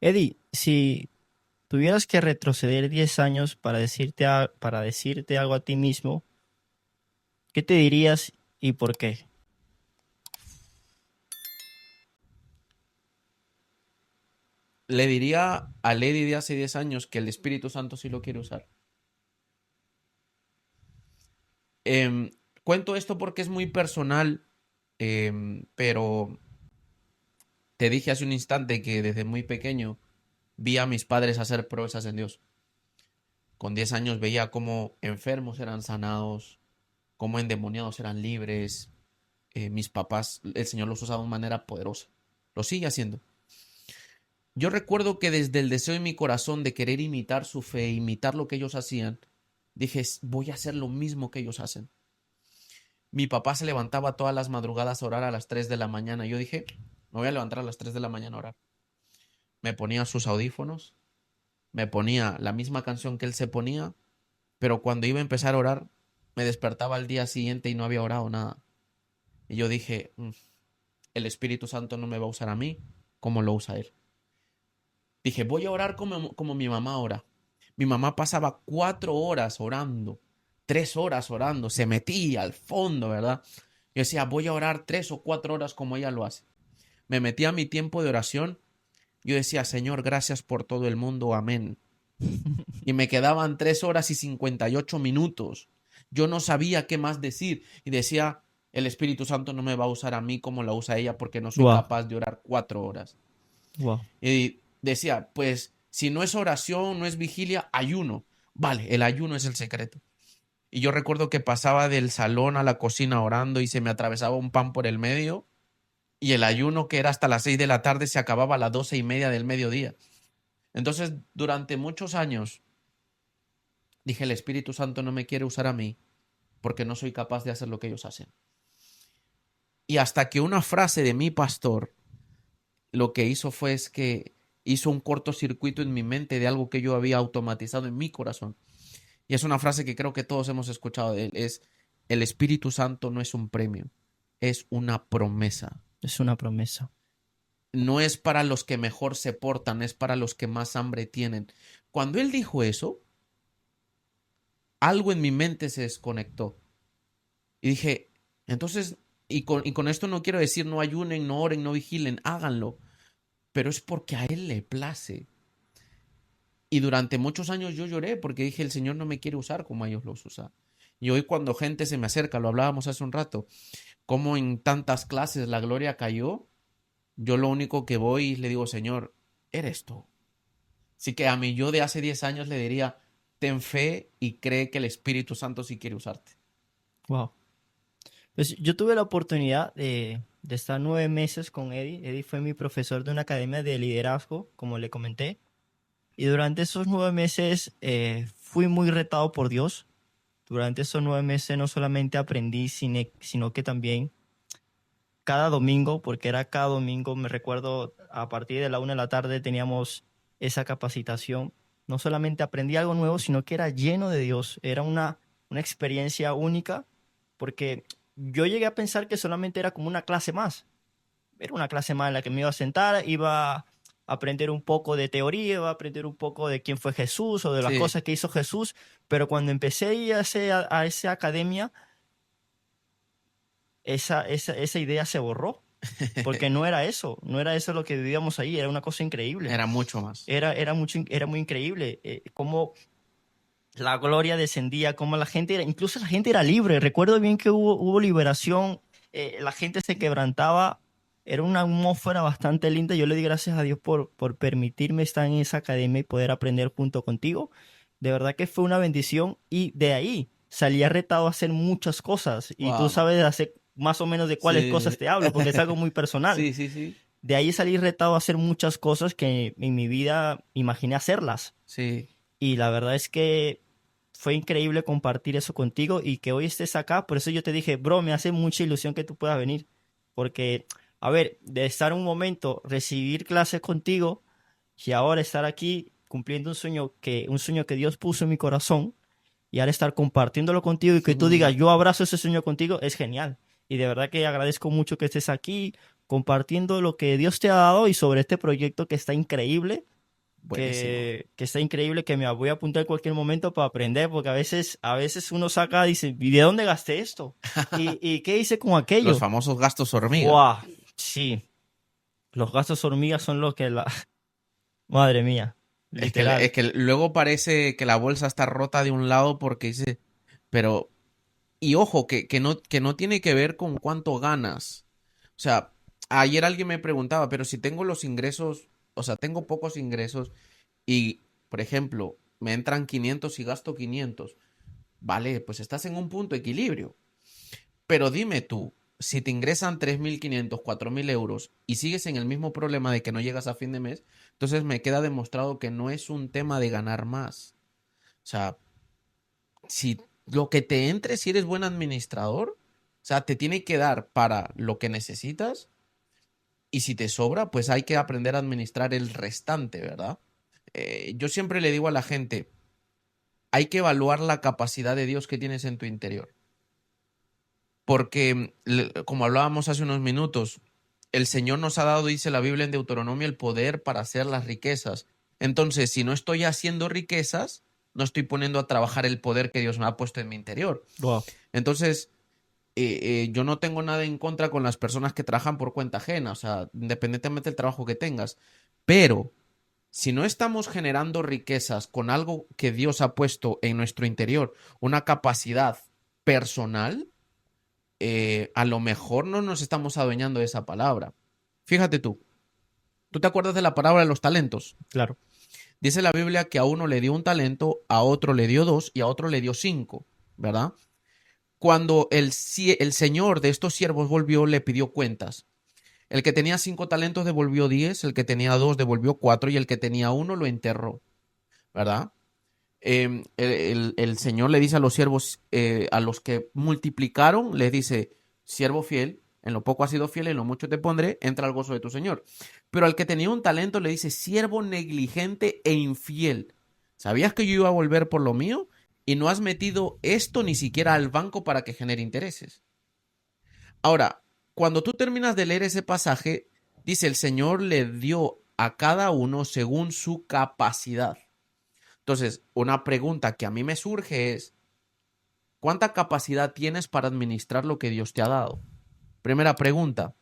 Speaker 2: Eddie, si tuvieras que retroceder 10 años para para decirte algo a ti mismo, ¿qué te dirías y por qué?
Speaker 1: Le diría a Lady de hace 10 años que el Espíritu Santo sí lo quiere usar. Em, Cuento esto porque es muy personal, pero te dije hace un instante que desde muy pequeño vi a mis padres hacer proezas en Dios. Con 10 años veía cómo enfermos eran sanados, cómo endemoniados eran libres. Mis papás, el Señor los usa de una manera poderosa. Lo sigue haciendo. Yo recuerdo que desde el deseo en mi corazón de querer imitar su fe, imitar lo que ellos hacían, dije, voy a hacer lo mismo que ellos hacen. Mi papá se levantaba todas las madrugadas a orar a las 3 de la mañana. Yo dije, me voy a levantar a las 3 de la mañana a orar. Me ponía sus audífonos, me ponía la misma canción que él se ponía, pero cuando iba a empezar a orar, me despertaba al día siguiente y no había orado nada. Y yo dije, el Espíritu Santo no me va a usar a mí como lo usa él. Dije, voy a orar como mi mamá ora. Mi mamá pasaba 4 horas orando, 3 horas orando, se metía al fondo, ¿verdad? Yo decía, voy a orar 3 o 4 horas como ella lo hace. Me metía a mi tiempo de oración. Yo decía, Señor, gracias por todo el mundo, amén. Y me quedaban 3 horas y 58 minutos. Yo no sabía qué más decir. Y decía, el Espíritu Santo no me va a usar a mí como la usa ella porque no soy
Speaker 2: Wow,
Speaker 1: capaz de orar 4 horas.
Speaker 2: wow.
Speaker 1: Y decía, pues si no es oración, no es vigilia, ayuno. Vale, el ayuno es el secreto. Y yo recuerdo que pasaba del salón a la cocina orando y se me atravesaba un pan por el medio. Y el ayuno, que era hasta las 6 de la tarde, se acababa a las 12:30 del mediodía. Entonces, durante muchos años, dije, el Espíritu Santo no me quiere usar a mí porque no soy capaz de hacer lo que ellos hacen. Y hasta que una frase de mi pastor lo que hizo fue es que hizo un cortocircuito en mi mente de algo que yo había automatizado en mi corazón. Y es una frase que creo que todos hemos escuchado de él, es, el Espíritu Santo no es un premio, es una promesa.
Speaker 2: Es una promesa.
Speaker 1: No es para los que mejor se portan, es para los que más hambre tienen. Cuando él dijo eso, algo en mi mente se desconectó. Y dije, entonces, y con esto no quiero decir no ayunen, no oren, no vigilen, háganlo, pero es porque a él le place. Y durante muchos años yo lloré porque dije, el Señor no me quiere usar como ellos los usan. Y hoy cuando gente se me acerca, lo hablábamos hace un rato, como en tantas clases la gloria cayó, yo lo único que voy y le digo, Señor, eres tú. Así que a mí yo de hace 10 años le diría, ten fe y cree que el Espíritu Santo sí quiere usarte.
Speaker 2: Wow. Pues yo tuve la oportunidad de estar 9 meses con Eddie. Eddie fue mi profesor de una academia de liderazgo, como le comenté. Y durante esos 9 meses fui muy retado por Dios. Durante esos 9 meses no solamente aprendí, sino que también cada domingo, porque era cada domingo, me recuerdo, a partir de la 1 de la tarde teníamos esa capacitación. No solamente aprendí algo nuevo, sino que era lleno de Dios. Era una experiencia única, porque yo llegué a pensar que solamente era como una clase más. Era una clase más en la que me iba a sentar, iba a aprender un poco de teoría, iba a aprender un poco de quién fue Jesús o de las
Speaker 1: Sí,
Speaker 2: cosas que hizo Jesús, pero cuando empecé a ir a esa academia, esa idea se borró, porque no era eso, no era eso lo que vivíamos ahí, era una cosa increíble,
Speaker 1: era mucho más.
Speaker 2: era muy increíble, cómo la gloria descendía, cómo la gente era, incluso la gente era libre, recuerdo bien que hubo liberación, la gente se quebrantaba, era una atmósfera bastante linda, yo le di gracias a Dios por permitirme estar en esa academia y poder aprender junto contigo, de verdad que fue una bendición y de ahí salía retado a hacer muchas cosas y tú
Speaker 1: Wow.
Speaker 2: sabes hacer más o menos de cuáles
Speaker 1: Sí.
Speaker 2: cosas te hablo, porque es algo muy personal.
Speaker 1: Sí, sí, sí.
Speaker 2: De ahí salí retado a hacer muchas cosas que en mi vida imaginé hacerlas.
Speaker 1: Sí.
Speaker 2: Y la verdad es que fue increíble compartir eso contigo y que hoy estés acá. Por eso yo te dije, bro, me hace mucha ilusión que tú puedas venir. Porque, a ver, de estar un momento, recibir clases contigo y ahora estar aquí cumpliendo un sueño que Dios puso en mi corazón y ahora estar compartiéndolo contigo y que tú digas, yo abrazo ese sueño contigo, es genial. Y de verdad que agradezco mucho que estés aquí compartiendo lo que Dios te ha dado y sobre este proyecto que está increíble
Speaker 1: Buenísimo.
Speaker 2: que está increíble, que me voy a apuntar en cualquier momento para aprender, porque a veces uno saca y dice, ¿y de dónde gasté esto? ¿Y qué hice con
Speaker 1: Los
Speaker 2: aquello?
Speaker 1: famosos gastos hormiga.
Speaker 2: ¡Buah! Sí, los gastos hormigas son los que la... Madre mía,
Speaker 1: Es
Speaker 2: literal.
Speaker 1: que luego parece que la bolsa está rota de un lado porque dice, pero, y ojo, que no tiene que ver con cuánto ganas. O sea, ayer alguien me preguntaba, pero si tengo los ingresos, o sea, tengo pocos ingresos y, por ejemplo, me entran 500 y gasto 500, vale, pues estás en un punto de equilibrio. Pero dime tú, si te ingresan 3.500 4.000 euros y sigues en el mismo problema de que no llegas a fin de mes, entonces me queda demostrado que no es un tema de ganar más. O sea, si lo que te entre, si eres buen administrador, o sea, te tiene que dar para lo que necesitas y si te sobra, pues hay que aprender a administrar el restante, ¿verdad? Yo siempre le digo a la gente, hay que evaluar la capacidad de Dios que tienes en tu interior. Porque, como hablábamos hace unos minutos, el Señor nos ha dado, dice la Biblia en Deuteronomio, el poder para hacer las riquezas. Entonces, si no estoy haciendo riquezas, no estoy poniendo a trabajar el poder que Dios me ha puesto en mi interior.
Speaker 2: Wow.
Speaker 1: Entonces, yo no tengo nada en contra con las personas que trabajan por cuenta ajena, o sea, independientemente del trabajo que tengas. Pero si no estamos generando riquezas con algo que Dios ha puesto en nuestro interior, una capacidad personal, a lo mejor no nos estamos adueñando de esa palabra. Fíjate ¿tú te acuerdas de la palabra de los talentos?
Speaker 2: Claro.
Speaker 1: Dice la Biblia que a uno le dio un talento, a otro le dio dos y a otro le dio cinco, ¿verdad? Cuando el señor de estos siervos volvió, le pidió cuentas. El que tenía 5 talentos devolvió 10, el que tenía 2 devolvió 4 y el que tenía uno lo enterró, ¿verdad? El Señor le dice a los siervos, a los que multiplicaron, les dice, siervo fiel, en lo poco has sido fiel, en lo mucho te pondré, entra al gozo de tu Señor. Pero al que tenía un talento le dice, siervo negligente e infiel, ¿sabías que yo iba a volver por lo mío? Y no has metido esto ni siquiera al banco para que genere intereses. Ahora, cuando tú terminas de leer ese pasaje, dice, el Señor le dio a cada uno según su capacidad. Entonces, una pregunta que a mí me surge es, ¿cuánta capacidad tienes para administrar lo que Dios te ha dado? Primera pregunta.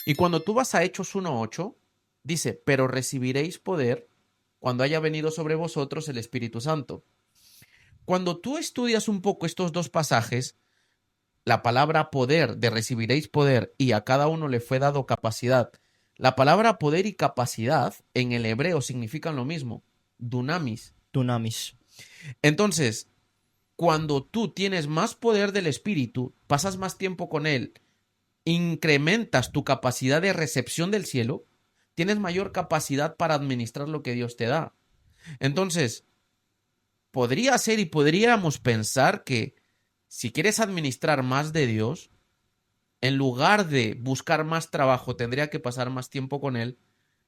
Speaker 1: Y cuando tú vas a Hechos 1:8, dice, pero recibiréis poder cuando haya venido sobre vosotros el Espíritu Santo. Cuando tú estudias un poco estos dos pasajes, la palabra poder, de recibiréis poder, y a cada uno le fue dado capacidad. La palabra poder y capacidad en el hebreo significan lo mismo, dunamis.
Speaker 2: Dunamis.
Speaker 1: Entonces, cuando tú tienes más poder del Espíritu, pasas más tiempo con Él, incrementas tu capacidad de recepción del cielo, tienes mayor capacidad para administrar lo que Dios te da. Entonces, podría ser y podríamos pensar que si quieres administrar más de Dios, en lugar de buscar más trabajo, tendría que pasar más tiempo con Él,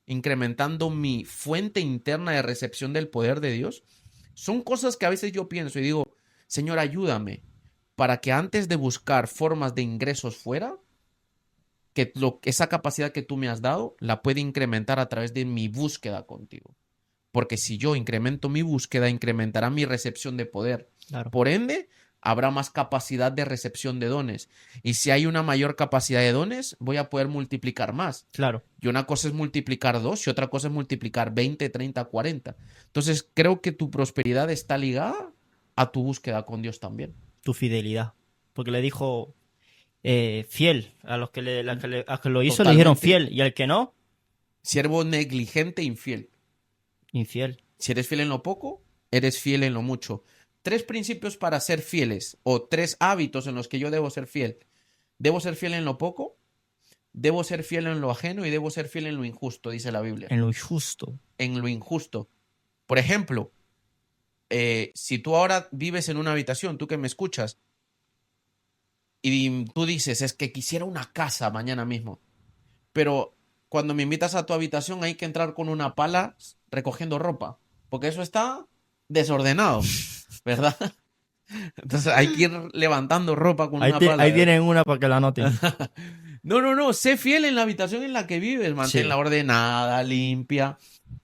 Speaker 1: incrementando mi fuente interna de recepción del poder de Dios. Son cosas que a veces yo pienso y digo, Señor, ayúdame para que antes de buscar formas de ingresos fuera, que esa capacidad que tú me has dado la pueda incrementar a través de mi búsqueda contigo. Porque si yo incremento mi búsqueda, incrementará mi recepción de poder.
Speaker 2: Claro.
Speaker 1: Por ende, habrá más capacidad de recepción de dones. Y si hay una mayor capacidad de dones, voy a poder multiplicar más.
Speaker 2: Claro.
Speaker 1: Y una cosa es multiplicar 2 y otra cosa es multiplicar 20, 30, 40. Entonces, creo que tu prosperidad está ligada a tu búsqueda con Dios también.
Speaker 2: Tu fidelidad. Porque le dijo fiel. A los que, a que lo hizo le dijeron
Speaker 1: Totalmente.
Speaker 2: fiel. Y al que no,
Speaker 1: Siervo negligente e infiel.
Speaker 2: infiel.
Speaker 1: Si eres fiel en lo poco, eres fiel en lo mucho. 3 principios para ser fieles o 3 hábitos en los que yo debo ser fiel. Debo ser fiel en lo poco, debo ser fiel en lo ajeno y debo ser fiel en lo injusto, dice la Biblia.
Speaker 2: En lo injusto.
Speaker 1: En lo injusto. Por ejemplo, si tú ahora vives en una habitación, tú que me escuchas, y tú dices, es que quisiera una casa mañana mismo, pero cuando me invitas a tu habitación hay que entrar con una pala recogiendo ropa, porque eso está desordenado, ¿verdad? Entonces hay que ir levantando ropa con una pala.
Speaker 2: Ahí tienen una para que la anoten.
Speaker 1: No, sé fiel en la habitación en la que vives, manténla
Speaker 2: Sí.
Speaker 1: ordenada, limpia,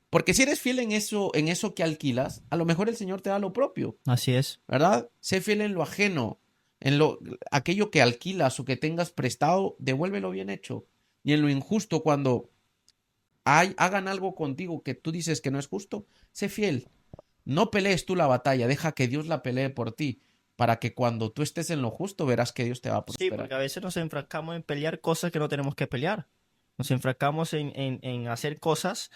Speaker 1: porque si eres fiel en eso que alquilas, a lo mejor el Señor te da lo propio,
Speaker 2: Así es.
Speaker 1: ¿verdad? Sé fiel en lo ajeno, aquello que alquilas o que tengas prestado, devuélvelo bien hecho. Y en lo injusto, cuando hagan algo contigo que tú dices que no es justo, sé fiel. No pelees tú la batalla, deja que Dios la pelee por ti, para que cuando tú estés en lo justo verás que Dios te va a
Speaker 2: Sí, porque
Speaker 1: prosperar.
Speaker 2: a veces nos enfrascamos en pelear cosas que no tenemos que pelear. Nos enfrascamos en hacer cosas.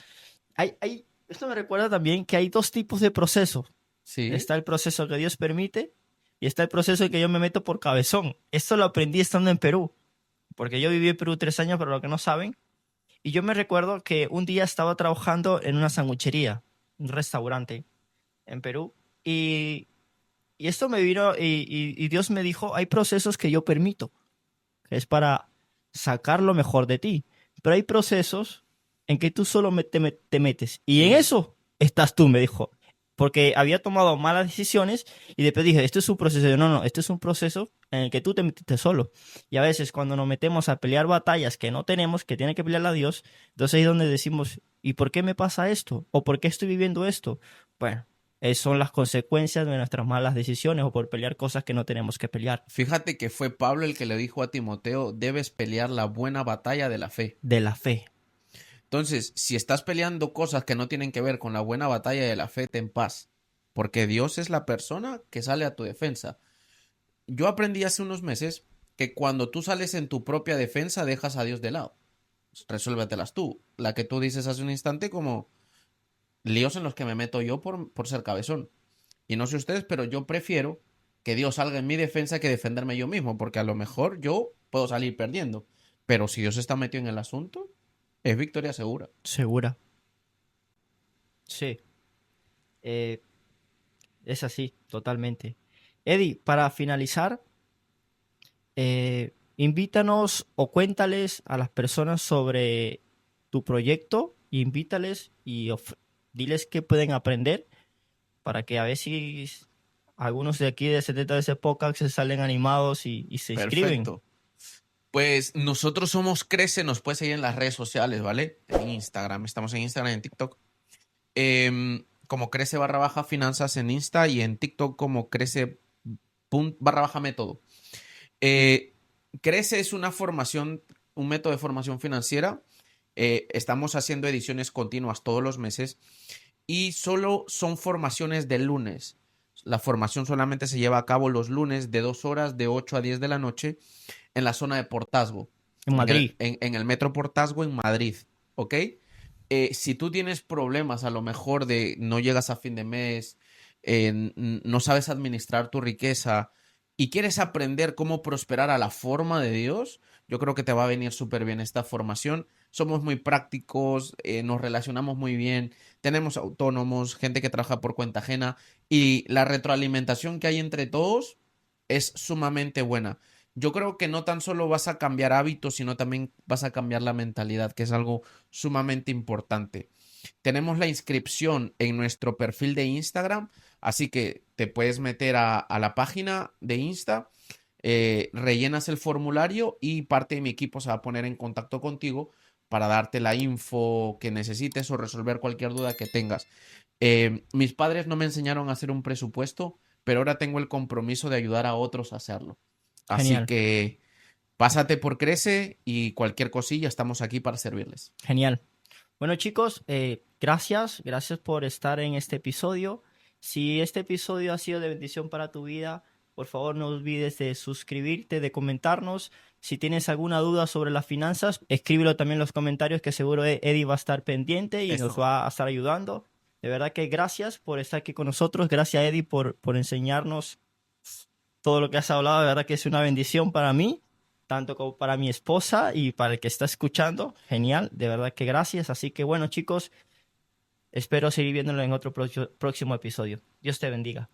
Speaker 2: Esto me recuerda también que hay dos tipos de procesos.
Speaker 1: Sí,
Speaker 2: Está el proceso que Dios permite y está el proceso en que yo me meto por cabezón. Esto lo aprendí estando en Perú, porque yo viví en Perú 3 años, pero lo que no saben. Y yo me recuerdo que un día estaba trabajando en una sanguchería, un restaurante en Perú, y esto me vino y Dios me dijo, hay procesos que yo permito, que es para sacar lo mejor de ti, pero hay procesos en que tú solo te metes. Y en eso estás tú, me dijo. porque había tomado malas decisiones y después dije, esto es un proceso. Yo, no, este es un proceso en el que tú te metiste solo. Y a veces cuando nos metemos a pelear batallas que no tenemos, que tiene que pelear a Dios, entonces ahí es donde decimos, ¿y por qué me pasa esto? ¿O por qué estoy viviendo esto? Bueno, son las consecuencias de nuestras malas decisiones o por pelear cosas que no tenemos que pelear.
Speaker 1: Fíjate que fue Pablo el que le dijo a Timoteo, debes pelear la buena batalla de la fe.
Speaker 2: De la fe.
Speaker 1: Entonces, si estás peleando cosas que no tienen que ver con la buena batalla de la fe, ten paz, porque Dios es la persona que sale a tu defensa. Yo aprendí hace unos meses que cuando tú sales en tu propia defensa, dejas a Dios de lado. Resuélvetelas tú. La que tú dices hace un instante como líos en los que me meto yo por ser cabezón. Y no sé ustedes, pero yo prefiero que Dios salga en mi defensa que defenderme yo mismo, porque a lo mejor yo puedo salir perdiendo. Pero si Dios está metido en el asunto, es victoria segura.
Speaker 2: Segura. Sí. Eh, es así, totalmente. Eddie, para finalizar, invítanos o cuéntales a las personas sobre tu proyecto, invítales y diles qué pueden aprender para que a ver si algunos de aquí de 70 de ese podcast se salen animados y se inscriben.
Speaker 1: Perfecto. Pues nosotros somos Crece, nos puedes seguir en las redes sociales, ¿vale? En Instagram, estamos en Instagram y en TikTok. Como Crece barra baja finanzas en Insta y en TikTok como Crece barra baja método. Crece es una formación, un método de formación financiera. Estamos haciendo ediciones continuas todos los meses y solo son formaciones de lunes. La formación solamente se lleva a cabo los lunes de 2 horas de 8 a 10 de la noche en la zona de Portazgo.
Speaker 2: En Madrid.
Speaker 1: En el metro Portazgo en Madrid, ¿ok? Si tú tienes problemas a lo mejor de no llegas a fin de mes, no sabes administrar tu riqueza y quieres aprender cómo prosperar a la forma de Dios, yo creo que te va a venir súper bien esta formación. Somos muy prácticos, nos relacionamos muy bien, tenemos autónomos, gente que trabaja por cuenta ajena y la retroalimentación que hay entre todos es sumamente buena. Yo creo que no tan solo vas a cambiar hábitos, sino también vas a cambiar la mentalidad, que es algo sumamente importante. Tenemos la inscripción en nuestro perfil de Instagram, así que te puedes meter a la página de Insta, rellenas el formulario y parte de mi equipo se va a poner en contacto contigo para darte la info que necesites o resolver cualquier duda que tengas. Mis padres no me enseñaron a hacer un presupuesto, pero ahora tengo el compromiso de ayudar a otros a hacerlo. Así
Speaker 2: Genial,
Speaker 1: que pásate por Crece y cualquier cosilla, estamos aquí para servirles.
Speaker 2: genial. Bueno, chicos, gracias por estar en este episodio. Si este episodio ha sido de bendición para tu vida, por favor no olvides de suscribirte, de comentarnos. Si tienes alguna duda sobre las finanzas, escríbelo también en los comentarios, que seguro Eddie va a estar pendiente y nos
Speaker 1: Eso.
Speaker 2: va a estar ayudando. De verdad que gracias por estar aquí con nosotros. Gracias, Eddie, por enseñarnos todo lo que has hablado. De verdad que es una bendición para mí, tanto como para mi esposa y para el que está escuchando. Genial, de verdad que gracias. Así que bueno, chicos, espero seguir viéndolo en otro próximo episodio. Dios te bendiga.